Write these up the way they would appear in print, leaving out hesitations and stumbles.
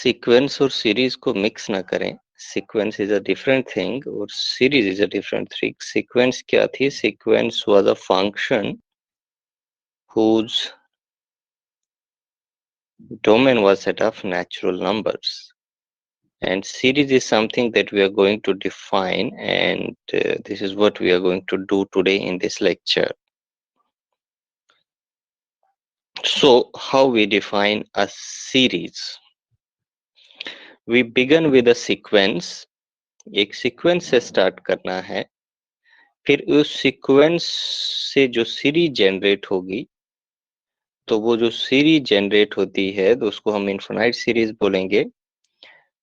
Sequence और series को mix ना करें। Sequence is a different thing और series is a different thing. Sequence क्या थी? Sequence was a function whose domain was set of natural numbers, and series is something that we are going to define, and this is what we are going to do today in this lecture. So how we define a series? We begin with a sequence. एक sequence से start करना है, फिर उस sequence से जो series generate होगी, तो वो जो सीरीज जनरेट होती है तो उसको हम इनफिनाइट सीरीज बोलेंगे।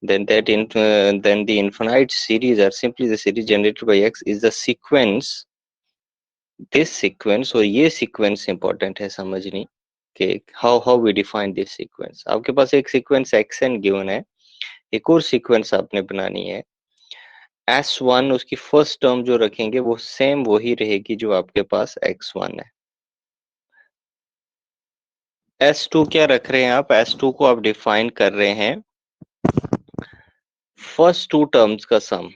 then the infinite series are simply the series generated by x is the sequence. this sequence, और ये sequence important है समझनी कि how we define this sequence. आपके पास एक sequence xn given है, एक और sequence आपने बनानी है। S1 उसकी फर्स्ट टर्म जो रखेंगे वो सेम वही रहेगी जो आपके पास x1 है। S2 क्या रख रहे हैं आप? S2 को आप डिफाइन कर रहे हैं फर्स्ट टू टर्म्स का सम,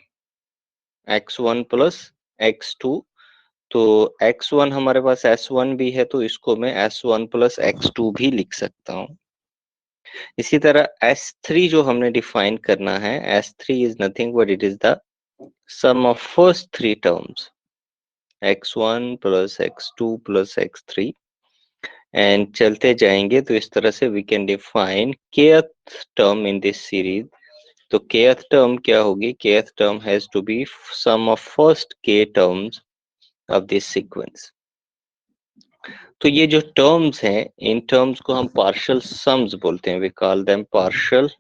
x1 प्लस x2। तो x1 हमारे पास s1 भी है, तो इसको मैं s1 प्लस x2 भी लिख सकता हूँ। इसी तरह s3 जो हमने डिफाइन करना है, s3 is nothing but it is the sum of first three terms, x1 plus x2 plus x3, and चलते जाएंगे तो इस तरह से we can define kth term in this series. तो kth टर्म क्या होगी? kth term has to be sum of first k terms of this sequence. तो ये जो टर्म्स हैं, इन टर्म्स को हम पार्शियल सम्स बोलते हैं। We call them partial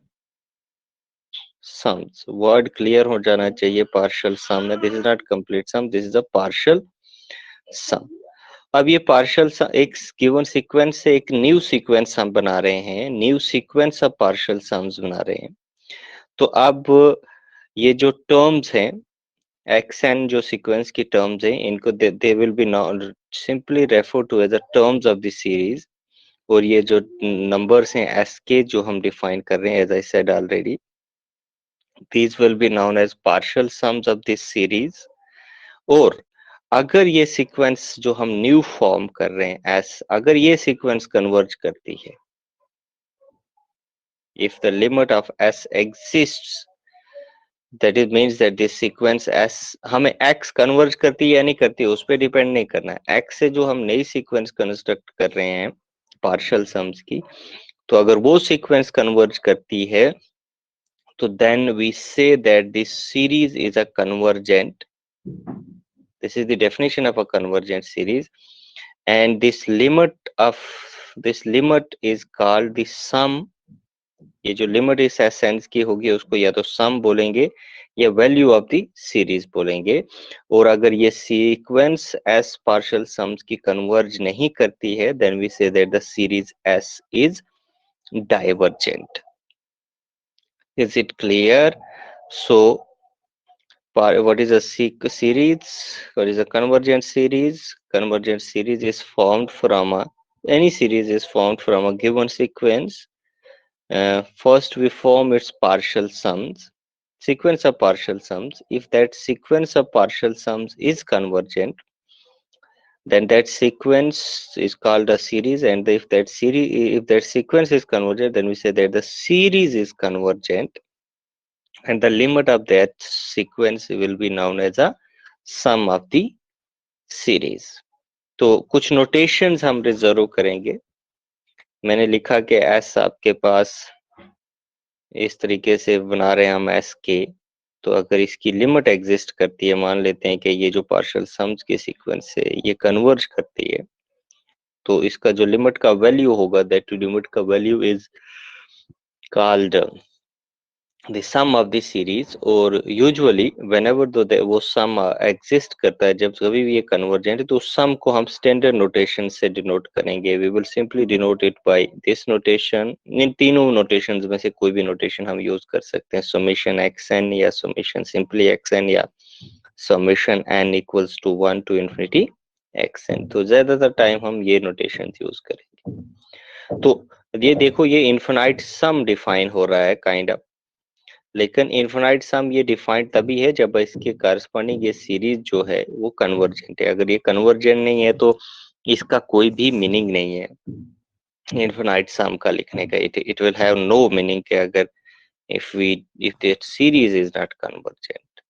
sums. Word clear हो जाना चाहिए पार्शियल सम में। This is not complete sum, this is a partial sum. अब ये पार्शियल एक गिवन सीक्वेंस से एक न्यू सीक्वेंस हम बना रहे हैं, new sequence of partial sums बना रहे हैं। तो अब ये जो टर्म्स हैं, xn जो सीक्वेंस की टर्म्स हैं, इनको they will be simply refer to as the terms of the series. और ये जो नंबर्स हैं sk जो हम डिफाइन कर रहे हैं, as I said already, these will be known as partial sums of this series। और अगर ये सीक्वेंस जो हम न्यू फॉर्म कर रहे हैं अगर ये सीक्वेंस कन्वर्ज करती है, if the limit of s exists, that it means that this sequence s हमें x कन्वर्ज करती है या नहीं करती है उस पर डिपेंड नहीं करना है। x से जो हम नई सीक्वेंस कंस्ट्रक्ट कर रहे हैं पार्शियल सम्स की, तो अगर वो सीक्वेंस कन्वर्ज करती है तो then we say that this series is a convergent. This is the definition of a convergent series, and this limit is called the sum। ये जो लिमिट इस एसेंस की होगी उसको या तो सम बोलेंगे या वैल्यू ऑफ द सीरीज बोलेंगे। और अगर ये सीक्वेंस एस पार्शियल सम्स की कन्वर्ज नहीं करती है, then we say that the series S is divergent. Is it clear? So what is a series? What is a convergent series? Convergent series is formed from any series is formed from a given sequence. First we form its partial sums, sequence of partial sums. If that sequence of partial sums is convergent, then that sequence is called a series, and if that sequence is convergent, then we say that the series is convergent, and the limit of that sequence will be known as a sum of the series। तो कुछ notations हम reserve करेंगे। मैंने लिखा कि S आपके पास इस तरीके से बना रहे हैं हम एस के, तो अगर इसकी लिमिट एग्जिस्ट करती है, मान लेते हैं कि ये जो पार्शियल सम्स के सीक्वेंस है ये कन्वर्ज करती है, तो इसका जो लिमिट का वैल्यू होगा, दैट लिमिट का value is called the sum of the series। और usually whenever वो sum exist करता है, जब कभी भी ये convergent है, तो उस sum को हम standard notation से denote करेंगे। we will simply denote it by this notation। इन तीनों notations में से कोई भी notation हम use कर सकते हैं, summation xn या summation simply xn या summation n equals to 1 to infinity xn। तो ज्यादातर टाइम हम ये notations use करेंगे। तो ये देखो ये इन्फिनाइट सम डिफाइन हो रहा है काइंड ऑफ, लेकिन इन्फिनाइट सम ये डिफाइंड तभी है जब इसके करस्पॉन्डिंग ये सीरीज जो है वो कन्वर्जेंट है। अगर ये कन्वर्जेंट नहीं है तो इसका कोई भी मीनिंग नहीं है इन्फिनाइट सम का लिखने का। It will have no meaning के अगर if that series is not convergent.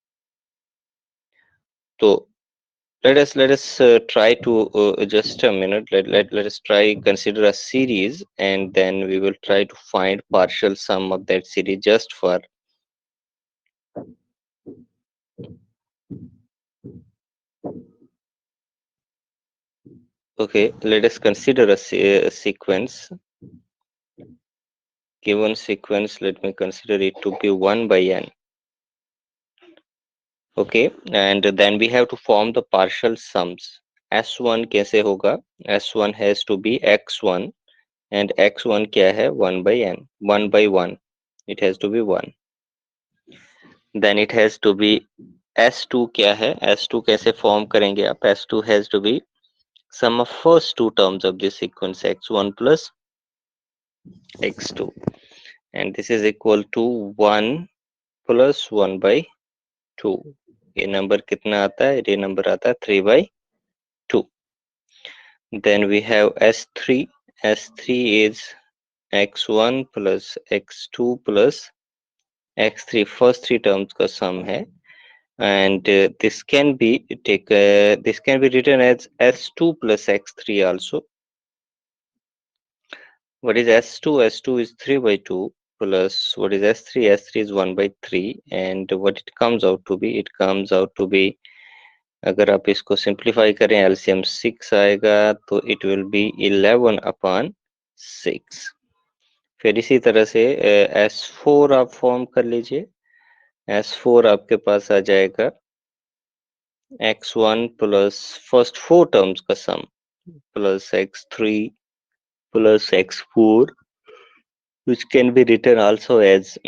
So let us try to just a minute, let us try consider a series, and then we will try to find partial sum of that series just for okay, let us consider a sequence. Given sequence, let me consider it to be 1 by n. Okay, and then we have to form the partial sums. S1 कैसे होगा? S1 has to be x1, and x1 क्या है? 1 by n, 1 by 1. It has to be 1. Then it has to be S2 क्या है? S2 कैसे form करेंगे आप? S2 has to be sum of first two terms of this sequence x1 plus x2, and this is equal to 1 plus 1 by 2. ये number कितना आता है? ये नंबर आता है 3 by 2. Then we have S3. S3 is x1 plus x2 plus x3. First three terms का sum है, and this can be written as S2 plus x3 also. What is S2? S2 is 3 by 2 plus what is S3? S3 is 1 by 3, and what it comes out to be? It comes out to be, अगर आप इसको simplify करें LCM 6 आएगा तो it will B 11 upon 6. फिर इसी तरह से S4 आप फॉर्म कर लीजिए. S4 आपके पास आ जाएगा x1 plus first four terms का सम plus x3 plus x4, which can be written also as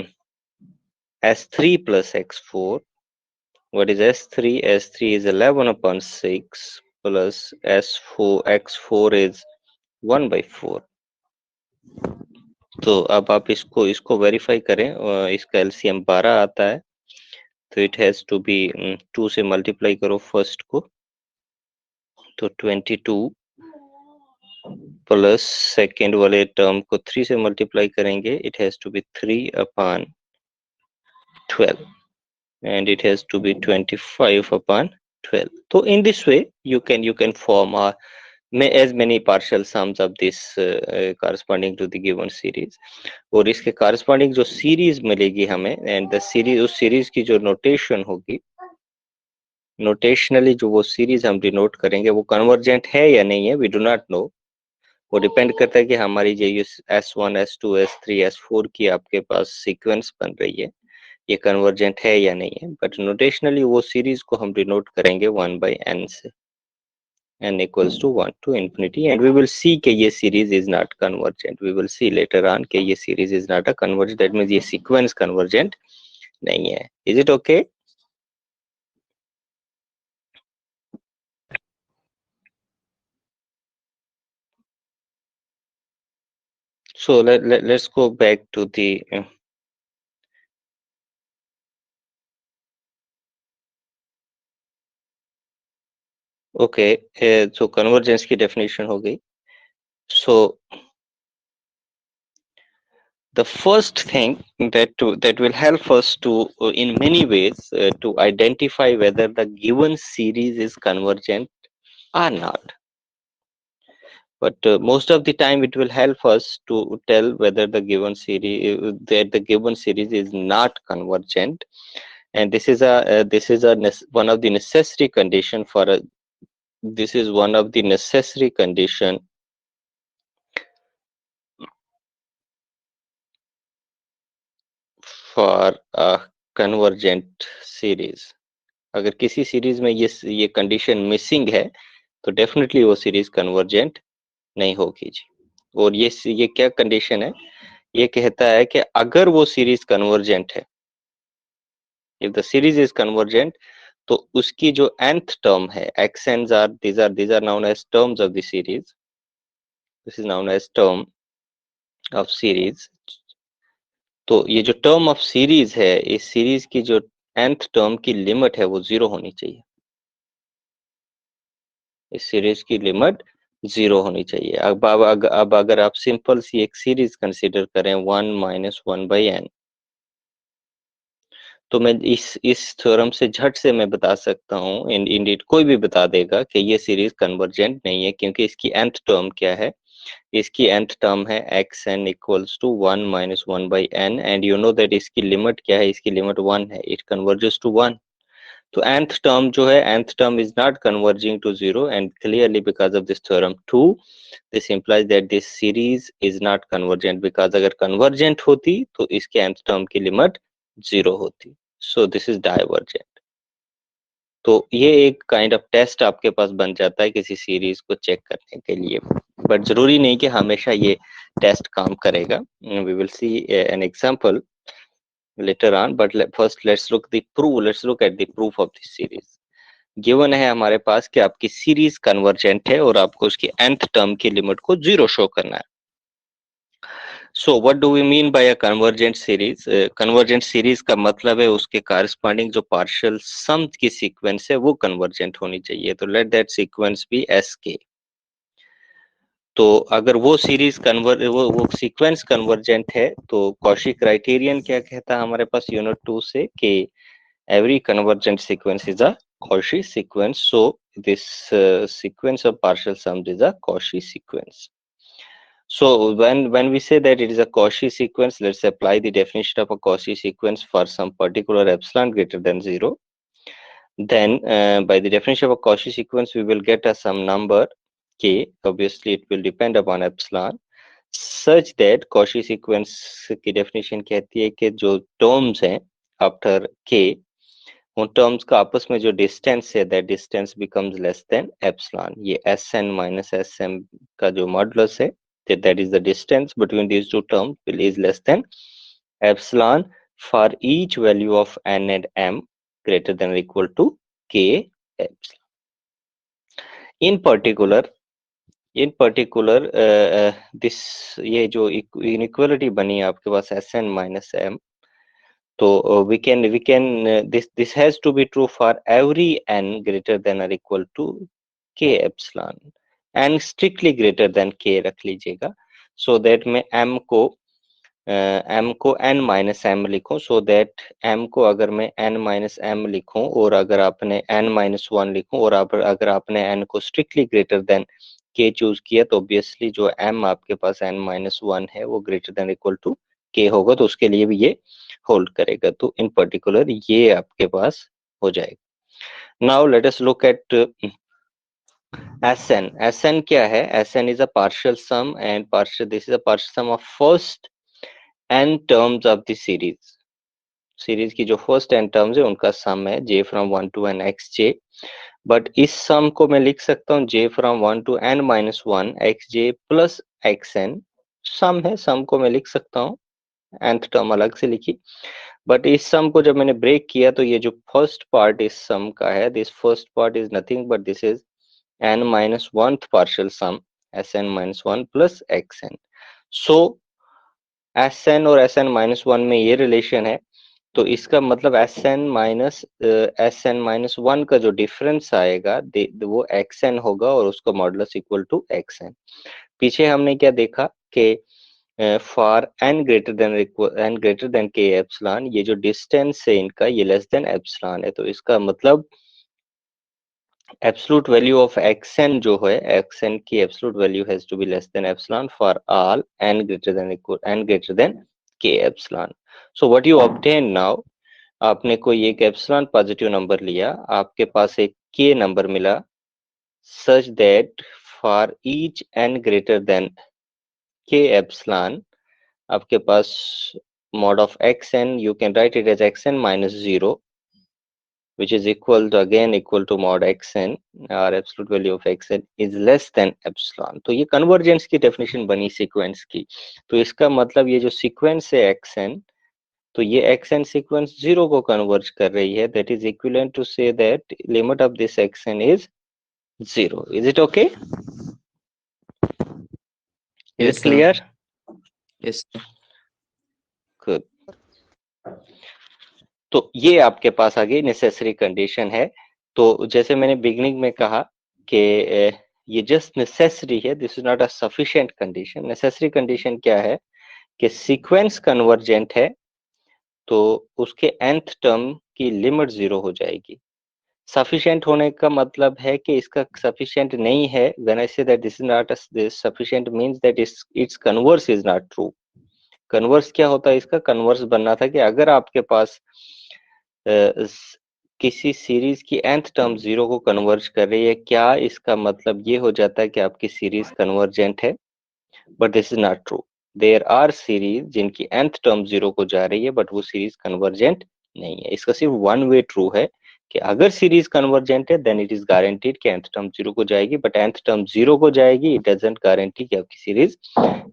s3 plus x4. What is s3? S3 is 11 upon 6 plus s4, x4 is 1 by 4. तो अब आप इसको verify करें, इसका LCM 12 आता है, तो इट हैज टू बी 2 से मल्टीप्लाई करो फर्स्ट को, तो 22 प्लस सेकेंड वाले टर्म को 3 से मल्टीप्लाई करेंगे, it has to be 3 upon 12, and it has to be 25 upon 12. So in this way you can form as many partial sums of this corresponding to the given series. और इसके corresponding जो series मिलेगी हमें, and the series, उस series की जो notation होगी, notationally जो वो series हम denote करेंगे वो convergent है या नहीं है, we do not know. वो डिपेंड करता है कि हमारी ये S1, S2, S3, S4 की आपके पास सीक्वेंस बन रही है, ये कन्वर्जेंट है या नहीं है. बट नोटेशनली वो सीरीज को हम डिनोट करेंगे 1 by n से, n equals to 1 to infinity, and we will see कि ये series is not convergent. We will see later on कि ये series is not a convergent. That means ये सीक्वेंस convergent नहीं है. Is it okay? So let's go back to the okay, so convergence की definition हो गई. So the first thing that will help us to in many ways to identify whether the given series is convergent or not, but most of the time it will help us to tell whether the given series that the given series is not convergent, and this is one of the necessary condition for a this is one of the necessary condition for a convergent series. अगर किसी series में ये condition missing है तो definitely वो series convergent नहीं होगी जी. और ये क्या कंडीशन है? ये कहता है कि अगर वो सीरीज कन्वर्जेंट है, if the series is convergent, तो उसकी जो nth टर्म है, xn's are these are known as terms of the series. This is known as term. Of series, तो ये जो टर्म ऑफ सीरीज है, इस सीरीज की जो nth टर्म की लिमिट है वो 0 होनी चाहिए। इस सीरीज की लिमिट 0 होनी चाहिए। अब अगर आप सिंपल सी एक सीरीज कंसीडर करें 1 माइनस 1/n, तो मैं इस थ्योरम से झट से मैं बता सकता हूँ, इंडीड कोई भी बता देगा कि ये सीरीज कन्वर्जेंट नहीं है, क्योंकि इसकी nth टर्म क्या है? इसकी nth टर्म है xn equals to 1 minus 1/n, and you know that इसकी लिमिट क्या है? इसकी लिमिट 1 है, इट कन्वर्जेस टू 1। तो nth term जो है, nth term is not converging to 0, and clearly because of this theorem 2, this implies that this series is not convergent, because अगर convergent होती तो इसके nth term की लिमिट 0 होती। So this is divergent। तो ये एक काइंड ऑफ टेस्ट आपके पास बन जाता है किसी सीरीज को चेक करने के लिए, बट जरूरी नहीं कि हमेशा ये टेस्ट काम करेगा। We will see an example later on, but first let's look at the proof of this series। Given है हमारे पास कि आपकी सीरीज कन्वर्जेंट है और आपको उसकी nth टर्म की लिमिट को 0 शो करना है। So what do we mean by a convergent series? Convergent series का मतलब है उसके कॉरस्पॉन्डिंग जो पार्शियल सम की सीक्वेंस है वो कन्वर्जेंट होनी चाहिए। तो let that sequence be S k. तो अगर वो सीरीज वो सीक्वेंस कन्वर्जेंट है तो कॉशी क्राइटेरियन क्या कहता है हमारे पास यूनिट 2 से कि every convergent sequence is a Cauchy sequence. So this sequence of partial sums is a Cauchy sequence. So when we say that it is a Cauchy sequence, let's apply the definition of a Cauchy sequence for some particular epsilon greater than 0. Then by the definition of a Cauchy sequence, we will get some number k. Obviously, it will depend upon epsilon, such that Cauchy sequence की definition कहती है कि जो terms हैं after k, उन terms का आपस में जो डिस्टेंस है, that distance becomes less than epsilon. ये Sn माइनस Sm का जो मॉडुलस है, that is the distance between these two terms is less than epsilon for each value of n and m greater than equal to k epsilon. In particular this, ये जो inequality बनी है आपके पास Sn minus m, so this has to be true for every n greater than or equal to k epsilon, n strictly greater than k रख लीजिएगा, so that मैं m को n माइनस m लिखूं, so that m को अगर मैं n minus m लिखूं और अगर आपने n माइनस 1 लिखूं और अगर आपने n को strictly greater than k choose किया, तो ऑब्वियसली जो m आपके पास n माइनस 1 है वो greater than equal to k होगा, तो उसके लिए भी ये होल्ड करेगा। तो इन पर्टिकुलर ये आपके पास हो जाएगा। Now let us look at Sn। Sn क्या है? Sn is a partial sum and this is a partial sum of first n terms of the series. Series की जो फर्स्ट n टर्म्स है उनका सम है j from 1 to n xj, but इस sum को मैं लिख सकता हूँ j from 1 to n minus 1 xj plus xn। Sum है, सम को मैं लिख सकता हूँ, nth टर्म अलग से लिखी, बट इस सम को जब मैंने ब्रेक किया तो ये जो फर्स्ट पार्ट इस सम का है, this first part is nothing but this is n minus 1th partial sum Sn minus 1 plus xn। So Sn और Sn माइनस 1 में ये रिलेशन है, तो इसका मतलब Sn माइनस 1 का जो डिफरेंस आएगा वो xn होगा और उसका मॉडुलस इक्वल टू xn। पीछे हमने क्या देखा कि for n greater than k epsilon, ये जो डिस्टेंस है इनका ये लेस देन एप्सिलॉन है, तो इसका मतलब एब्सोल्यूट वैल्यू ऑफ xn जो है, xn की absolute value has to be less than epsilon for all n greater than k epsilon. So what you obtain now, आपने कोई एक एप्सिलॉन पॉजिटिव नंबर लिया, आपके पास एक k नंबर मिला, such that for each n greater than k epsilon आपके पास mod of xn, you can write it as xn minus 0, which is equal to mod xn, or absolute value of xn is less than epsilon। तो ये convergence की definition बनी sequence की। तो इसका मतलब ये जो सीक्वेंस है xn, तो ये xn सीक्वेंस 0 को कन्वर्ज कर रही है, that is equivalent to say that limit of this xn is 0। Is it okay? Is it clear? Yes. Good. तो ये आपके पास आगे नेसेसरी कंडीशन है। तो जैसे मैंने बिगनिंग में कहा कि ये जस्ट नेसेसरी है, this is not a sufficient condition. Necessary condition क्या है कि सीक्वेंस कन्वर्जेंट है तो उसके nth टर्म की लिमिट 0 हो जाएगी। सफिशिएंट होने का मतलब है कि इसका सफिशिएंट नहीं है। When I say that this is not this sufficient means that it's converse is not true. Converse क्या होता है इसका? कन्वर्स बनना था कि अगर आपके पास किसी सीरीज की nth टर्म 0 को कन्वर्ज कर रही है, क्या इसका मतलब ये हो जाता है कि आपकी सीरीज कन्वर्जेंट है? But this is not true. There are series जिनकी nth टर्म 0 को जा रही है बट वो सीरीज कन्वर्जेंट नहीं है। इसका सिर्फ वन वे ट्रू है कि अगर सीरीज कन्वर्जेंट है देन इट इज गारंटीड कि nth टर्म 0 को जाएगी, बट nth टर्म 0 को जाएगी इट डजंट गारंटी कि आपकी सीरीज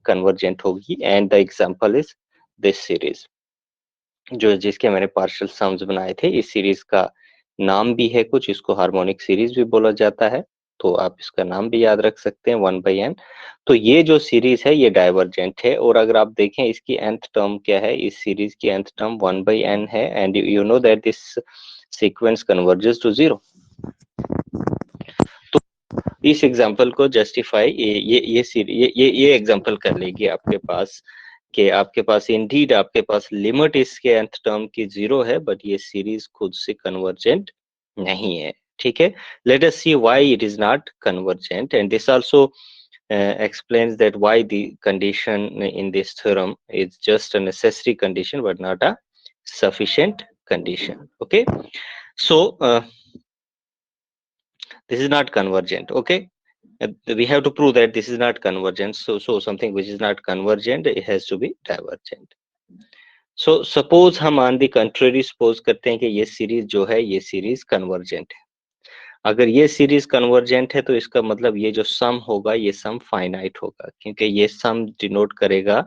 कन्वर्जेंट होगी। And the example is this series, जो जिसके मैंने पार्शियल सम्स बनाए थे। इस सीरीज का नाम भी है कुछ, इसको हार्मोनिक सीरीज भी बोला जाता है, तो आप इसका नाम भी याद रख सकते हैं 1/n। तो ये जो सीरीज है ये डाइवर्जेंट है, और अगर आप देखें इसकी nth टर्म क्या है, इस सीरीज की nth टर्म 1/n है, and you know that this sequence converges to 0। तो इस एग्जांपल को जस्टिफाई ये एग्जांपल कर लेगी आपके पास कि आपके पास इंडीड आपके पास लिमिट इसके nth टर्म की 0 है, बट ये सीरीज खुद से कन्वर्जेंट नहीं है। ठीक है, let us see why it is not convergent, and this also explains that why the condition in this theorem is just a necessary condition but not a sufficient condition. Okay, so this is not convergent. Okay, we have to prove that this is not convergent. So something which is not convergent, it has to be divergent. So suppose हम on the contrary suppose करते हैं कि ये series जो है ये series convergent है। अगर ये सीरीज कन्वर्जेंट है तो इसका मतलब ये जो सम होगा ये सम फाइनाइट होगा, क्योंकि ये सम डिनोट करेगा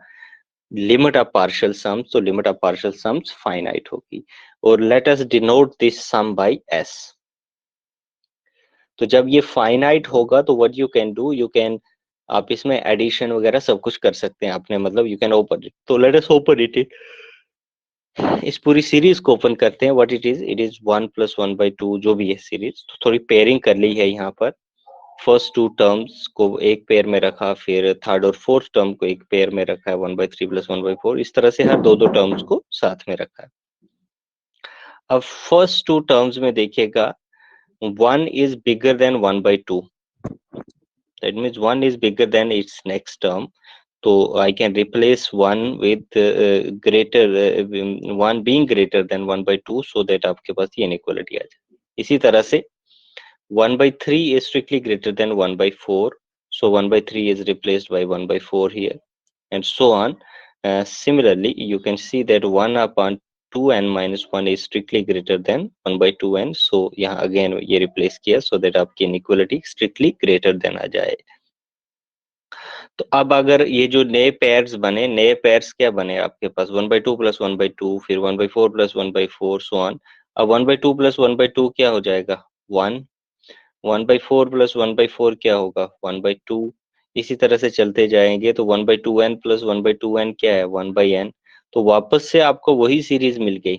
लिमिट ऑफ पार्शियल सम्स, तो limit of partial sums finite होगी। और let us denote this sum by s। तो जब ये फाइनाइट होगा तो what you can do, you can आप इसमें एडिशन वगैरह सब कुछ कर सकते हैं अपने, मतलब यू कैन ओपन इट। तो लेट अस ओपन इट। इस पूरी सीरीज को ओपन करते हैं। व्हाट इट इज 1 + 1/2 जो भी है सीरीज। तो थोड़ी पेयरिंग कर ली है यहाँ पर। फर्स्ट टू टर्म्स को एक पेयर में रखा, फिर थर्ड और फोर्थ टर्म को एक पेयर में रखा है 1/3 + 1/4, इस तरह से हर दो दो टर्म्स को साथ में रखा है। अब फर्स्ट टू टर्म्स में देखिएगा 1 is bigger than 1/2, that means 1 is bigger than its next term, तो I can replace 1 with greater 1 being greater than 1/2 so that आपके पास ये inequality आ जाए। इसी तरह से 1/3 is strictly greater than 1/4, so 1/3 is replaced by 1/4 here, and so on. Similarly, you can see that 1/2n - 1 is strictly greater than 1/2n, so यहाँ again ये replace किया so that आपकी inequality strictly greater than आ जाए। तो अब अगर ये जो नए पेयर्स बने, नए पेयर्स क्या बने आपके पास 1/2 + 1/2, फिर 1/4 + 1/4, so on। अब 1/2 + 1/2 क्या हो जाएगा 1, 1/4 + 1/4 क्या होगा 1/2। इसी तरह से चलते जाएंगे तो 1/2n + 1/2n क्या है 1/n। तो वापस से आपको वही सीरीज मिल गई,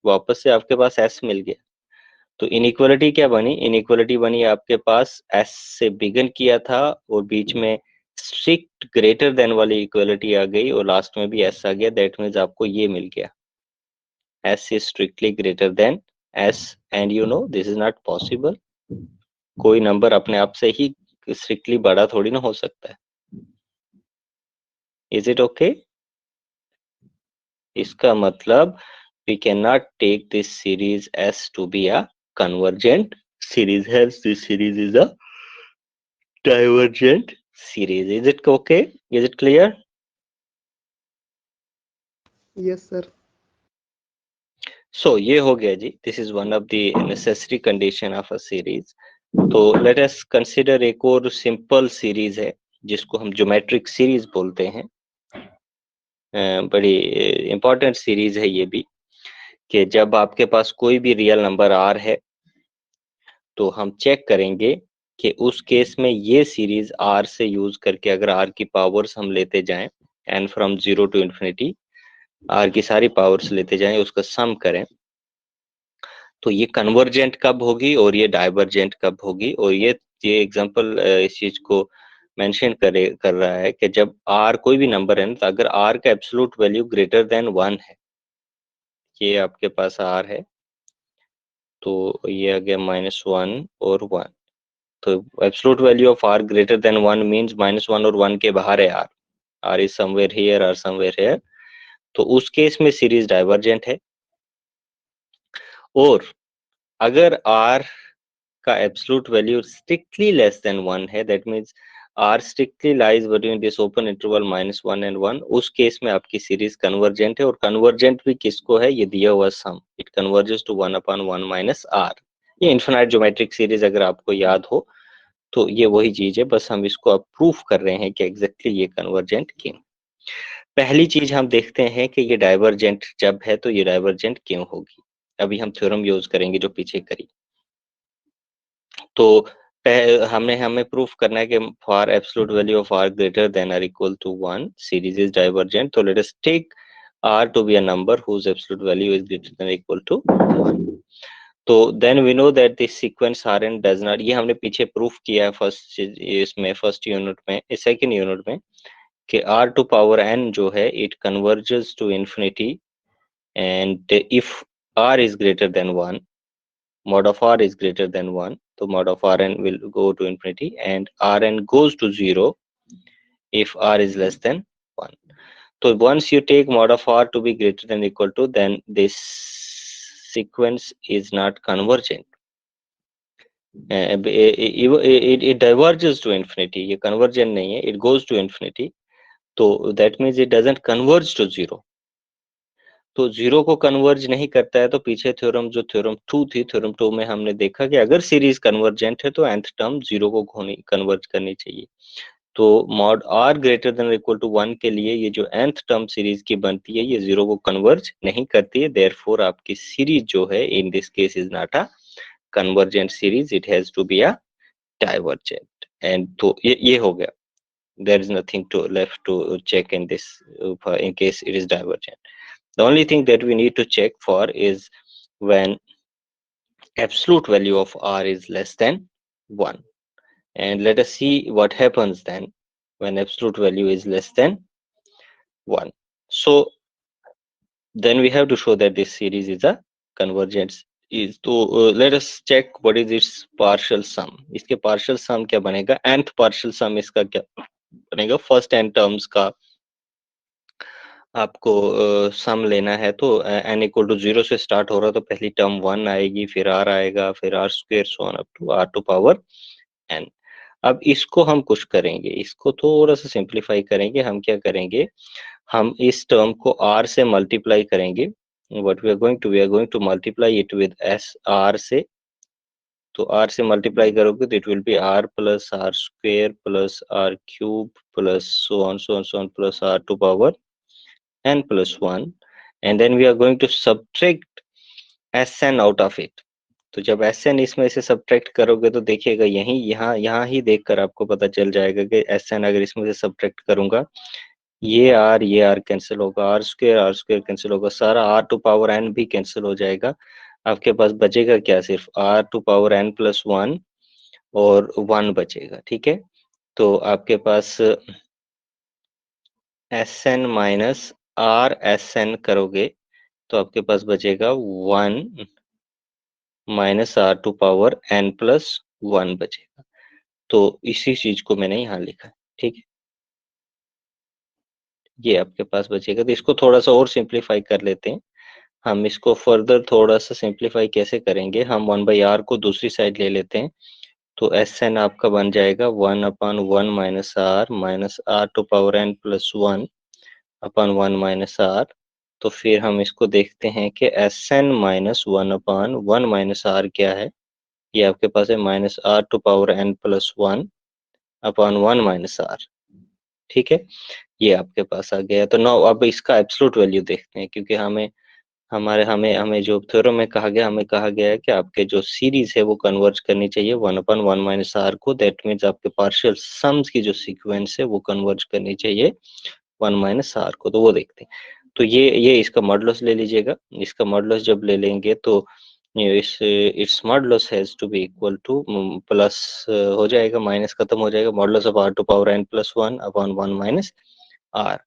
वापस से आपके पास s मिल गया। तो इनइक्वालिटी क्या बनी, इनइक्वालिटी बनी आपके पास s से बिगन किया था और बीच में स्ट्रिक्ट ग्रेटर देन वाली इक्वालिटी आ गई और लास्ट में भी s आ गया। दैट मीन्स आपको ये मिल गया s is strictly greater than s, and you know this is not possible। कोई नंबर अपने आप से ही स्ट्रिक्टली बड़ा थोड़ी ना हो सकता है। Is it okay? इसका मतलब we cannot take this series S to be a convergent series, hence this series is a divergent series। Is it okay? Is it clear? Yes, sir. So ये हो गया जी, this is one of the necessary condition of a series। तो let us consider एक और simple series है जिसको हम geometric series बोलते हैं। बड़ी important series है ये भी, कि जब आपके पास कोई भी रियल नंबर r है तो हम चेक करेंगे कि उस केस में ये सीरीज r से यूज करके अगर r की पावर्स हम लेते जाएं n from 0 to infinity, r की सारी पावर्स लेते जाएं, उसका सम करें, तो ये कन्वर्जेंट कब होगी और ये डाइवर्जेंट कब होगी। और ये एग्जांपल इस चीज को मेंशन कर रहा है कि जब आर कोई भी नंबर है ना, तो अगर आर का एब्सोल्यूट वैल्यू ग्रेटर देन 1 है, ये आपके पास आर है, तो ये आ गया -1 और 1, तो absolute value of r greater than 1 means -1 और 1 के बाहर है r, r is somewhere here, r somewhere here, तो उस केस में सीरीज डाइवर्जेंट है। और अगर आर का absolute value strictly less than 1 है, that means r strictly lies between this open interval -1 and 1, उस केस में आपकी सीरीज कन्वर्जेंट है। और कन्वर्जेंट भी किसको है, ये दिया हुआ sum, it converges to 1/1 minus r. ये इन्फिनाइट ज्योमेट्रिक सीरीज अगर आपको याद हो तो ये वही चीज है, बस हम इसको अब प्रूफ कर रहे हैं कि एग्जैक्टली ये कन्वर्जेंट क्यों। पहली चीज हम देखते हैं कि ये डाइवर्जेंट जब है तो ये डाइवर्जेंट क्यों होगी। अभी हम थ्योरम यूज करेंगे जो पीछे करी। तो हमें प्रूफ करना है कि for absolute value of r greater than और equal to 1 series is divergent. तो let us take r to be a number whose absolute value is greater than equal to 1। तो then we know that this sequence r n does not, ये हमने पीछे proof किया है first unit में, second unit में, कि r to power n जो है it converges to infinity, and if r is greater than 1, mod of r is greater than 1, so mod of rn will go to infinity, and rn goes to 0 if r is less than 1. So once you take mod of r to be greater than equal to, then this sequence is not convergent. It diverges to infinity, ये convergent नहीं है, it goes to infinity, तो that means it doesn't converge to 0. तो 0 को converge नहीं करता है, तो पीछे थ्योरम जो थ्योरम 2 थी, थ्योरम 2 में हमने देखा कि अगर सीरीज कन्वर्जेंट है तो nth टर्म 0 को कन्वर्ज करनी चाहिए। तो mod r greater than equal to 1 के लिए ये जो nth टर्म सीरीज की बनती है ये 0 को कन्वर्ज नहीं करती है, देयरफॉर आपकी सीरीज जो है in this case is not a convergent series, it has to be a divergent. And तो ये हो गया, there is nothing to left to check in this in case it is divergent. The only thing that we need to check for is when absolute value of r is less than 1, and let us see what happens then when absolute value is less than 1. So then we have to show that this series is a convergence is to let us check what is its partial sum. इसके partial sum क्या बनेगा, nth partial sum इसका क्या बनेगा, first n terms का आपको सम लेना है, तो n इक्वल टू 0 से स्टार्ट हो रहा है, तो पहली टर्म 1 आएगी, फिर r आएगा, फिर r square so on up to r to power n। अब इसको हम कुछ करेंगे, इसको थोड़ा सा सिंप्लीफाई करेंगे। हम क्या करेंगे, हम इस टर्म को r से मल्टीप्लाई करेंगे। What we are going to multiply it with s r से, तो r से मल्टीप्लाई करोगे तो it will be r plus r square plus r cube plus so on plus r to power n plus 1, and then we are going to subtract Sn out of it. तो जब Sn इसमें से subtract करोगे तो देखिएगा यहीं यहाँ ही देखकर आपको पता चल जाएगा कि Sn अगर इसमें से सब्ट्रैक्ट करूंगा, ये r कैंसिल होगा, r स्क्वायर कैंसिल होगा, सारा r टू पावर n भी कैंसिल हो जाएगा। आपके पास बचेगा क्या, सिर्फ r to power n plus 1 और 1 बचेगा, ठीक है। तो आपके पास Sn माइनस r Sn करोगे तो आपके पास बचेगा 1 minus r to power n plus 1 बचेगा। तो इसी चीज को मैंने यहाँ लिखा है, ठीक है, ये आपके पास बचेगा। तो इसको थोड़ा सा और सिंप्लीफाई कर लेते हैं। हम इसको फर्दर थोड़ा सा सिंप्लीफाई कैसे करेंगे, हम 1/r को दूसरी साइड ले लेते हैं, तो Sn आपका बन जाएगा 1/1 minus r to power n plus 1/1 minus r। तो फिर हम इसको देखते हैं कि Sn माइनस 1/1 माइनस r क्या है, ये आपके पास है minus r to power n plus 1/1 minus r, ठीक है, ये आपके पास आ गया। तो नाउ अब इसका एब्सोल्यूट वैल्यू देखते हैं, क्योंकि हमें जो थ्योरम में कहा गया, हमें कहा गया है कि आपके जो सीरीज है वो कन्वर्ज करनी चाहिए 1/1 माइनस r को, दैट मीन्स आपके पार्शियल सम्स की जो सीक्वेंस है वो कन्वर्ज करनी चाहिए 1 माइनस आर को, तो वो देखते हैं। तो ये इसका मॉडुलस ले लीजिएगा। इसका मॉडुलस जब ले लेंगे तो its modulus has to be equal to plus हो जाएगा, माइनस खत्म हो जाएगा, modulus of r to power n plus 1 upon 1 minus r.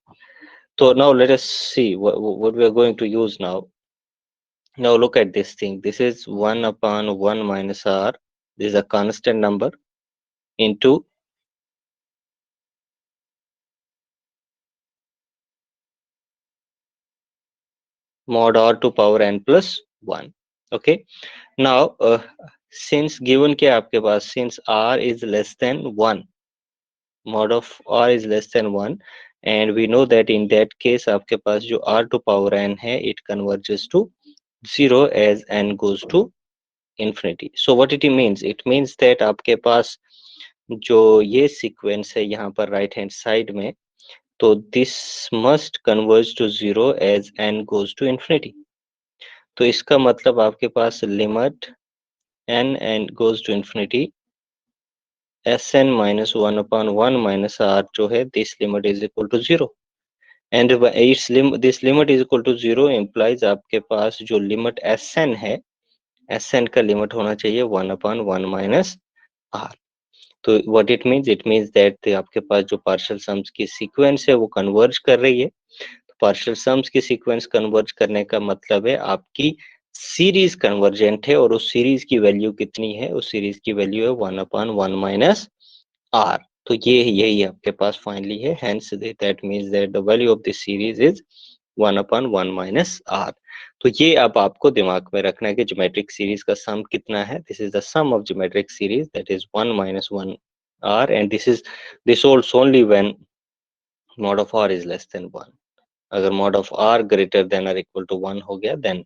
तो now let us see what we are going to use now. Now look at this thing. This is 1 upon 1 minus r. This is a constant number into mod r to power n plus 1. Okay. Now since given क्या आपके पास, since r is less than 1, mod of r is less than 1, and we know that in that case आपके पास जो r to power n है, it converges to 0 as n goes to infinity. So what it means? It means that आपके पास जो ये sequence है यहाँ पर right hand side में, तो this must converge to 0 as n goes to infinity. तो इसका मतलब आपके पास limit n goes to infinity Sn minus 1 upon 1 minus r जो है, this limit is equal to 0, and this limit is equal to 0 implies आपके पास जो limit Sn है, Sn का लिमिट होना चाहिए 1 upon 1 minus r. तो what it means? It means that आपके पास जो पार्शियल सम्स की सीक्वेंस है वो कन्वर्ज कर रही है। तो पार्शियल सम्स की सीक्वेंस कन्वर्ज करने का मतलब है आपकी सीरीज कन्वर्जेंट है, और उस सीरीज की वैल्यू कितनी है? उस सीरीज की वैल्यू है 1 upon 1 माइनस आर। तो ये यही आपके पास फाइनली है, hence that means that the value of this series is 1 upon 1 minus r. तो ये अब आपको दिमाग में रखना है कि ज्योमेट्रिक सीरीज का सम कितना है। This is the sum of geometric series, that is 1 minus 1 r, and this holds only when mod of r is less than 1. अगर mod of r greater than or equal to 1 हो गया, then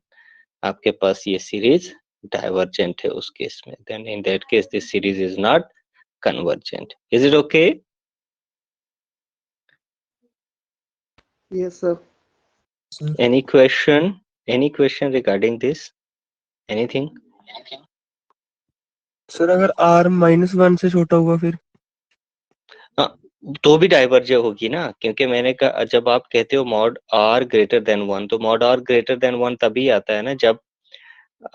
आपके पास ये series divergent है उस case में, then in that case this series is not convergent. Is it okay? Yes, sir. Any question regarding this? Anything? Sir अगर r -1 से छोटा हुआ फिर? तो भी डाइवर्ज होगी ना, क्योंकि मैंने कहा जब आप कहते हो मॉड r ग्रेटर देन 1, तो मॉड r ग्रेटर देन 1 तभी आता है ना जब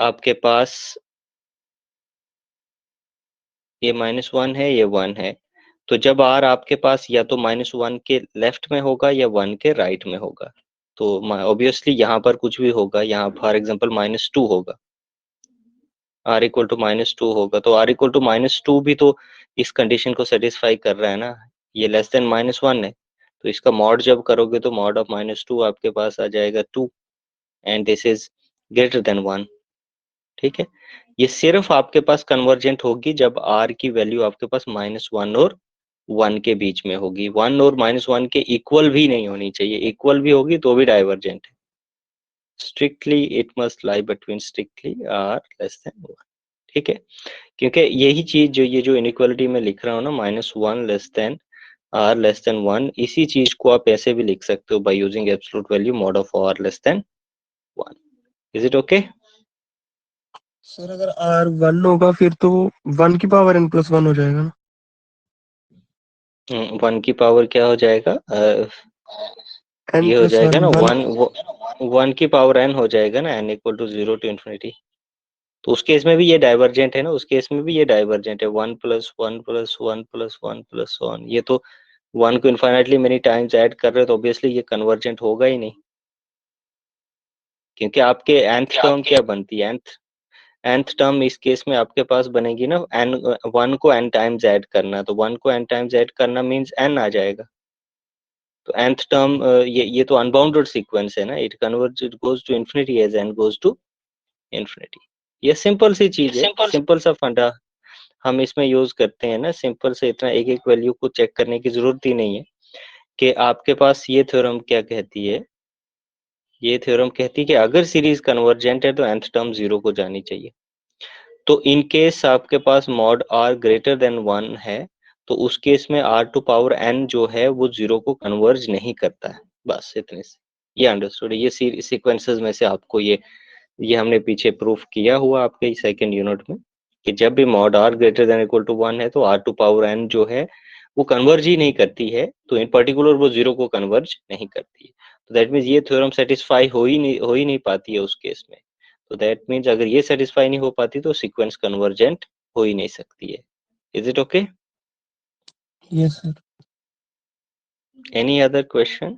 आपके पास ये -1 है, ये 1 है। तो जब r आपके पास या तो -1 के लेफ्ट में होगा या 1 के राइट में होगा, तो ऑब्वियसली यहाँ पर कुछ भी होगा, यहाँ फॉर एग्जांपल -2 होगा, r इक्वल टू -2 होगा, तो r इक्वल टू -2 भी तो इस कंडीशन को सेटिस्फाई कर रहा है ना, ये लेस देन -1 है। तो इसका मॉड जब करोगे तो मॉड ऑफ -2 आपके पास आ जाएगा 2, and this is greater than 1। ठीक है, ये सिर्फ आपके पास कन्वर्जेंट होगी जब r की वैल्यू आपके पास -1 और 1 के बीच में होगी। 1 और -1 के इक्वल भी नहीं होनी चाहिए, इक्वल भी होगी तो भी डाइवर्जेंट है। Strictly it must lie between strictly r less than 1। ठीक है, क्योंकि यही चीज जो ये जो इनइक्वालिटी में लिख रहा हूँ ना, -1 less than r less than 1, इसी चीज को आप ऐसे भी लिख सकते हो by using absolute value mod of r less than 1। Is it okay? Sir अगर r 1 होगा फिर तो 1 की पावर n प्लस 1 हो जाएगा ना? 1 की पावर क्या हो जाएगा? n ये हो प्लस जाएगा ना 1 1 की पावर n हो जाएगा ना, n equal to 0 to infinity. तो उस केस में भी ये डाइवर्जेंट है ना, उस केस में भी ये डाइवर्जेंट है, 1 प्लस 1 प्लस 1 प्लस 1 प्लस 1। ये तो 1 को इनफाइनाइटली मेनी टाइम्स ऐड कर रहे हो, तो ऑब्वियसली ये कन्वर्जेंट होगा ही नहीं, क्योंकि आपके nth टर्म क्या बनती है? nth टर्म इस केस में आपके पास बनेगी ना, n 1 को n टाइम्स ऐड करना, तो 1 को n टाइम्स ऐड करना मींस n आ जाएगा। तो nth टर्म ये तो अनबाउंडेड सीक्वेंस है ना, it converge, it goes to infinity as n goes to infinity. ये सिंपल सी चीज है, सिंपल सा फंडा हम इसमें यूज करते हैं ना, सिंपल से इतना एक एक वैल्यू को चेक करने की जरूरत ही नहीं है। कि आपके पास ये थ्योरम क्या कहती है? ये थ्योरम कहती है कि अगर सीरीज कन्वर्जेंट है तो nth टर्म 0 को जानी चाहिए। तो इन केस आपके पास मॉड r ग्रेटर देन 1 है, तो उस केस में r टू पावर n जो है वो 0 को कन्वर्ज नहीं करता है। बस इतने से ये अंडरस्टूड। ये सीक्वेंसेस में से आपको ये हमने पीछे प्रूफ किया हुआ आपके सेकंड यूनिट में, कि जब भी mod r greater than equal to 1 है तो r टू पावर n जो है वो कन्वर्ज ही नहीं करती है, तो इन पर्टिकुलर वो 0 को कन्वर्ज नहीं करती है। तो दैट मीन्स ये थ्योरम सेटिस्फाई हो ही नहीं पाती है उस केस में। तो दैट मीन्स अगर ये सेटिस्फाई नहीं हो पाती तो सीक्वेंस कन्वर्जेंट हो ही नहीं सकती है। Is it okay? Yes, sir. Any other question?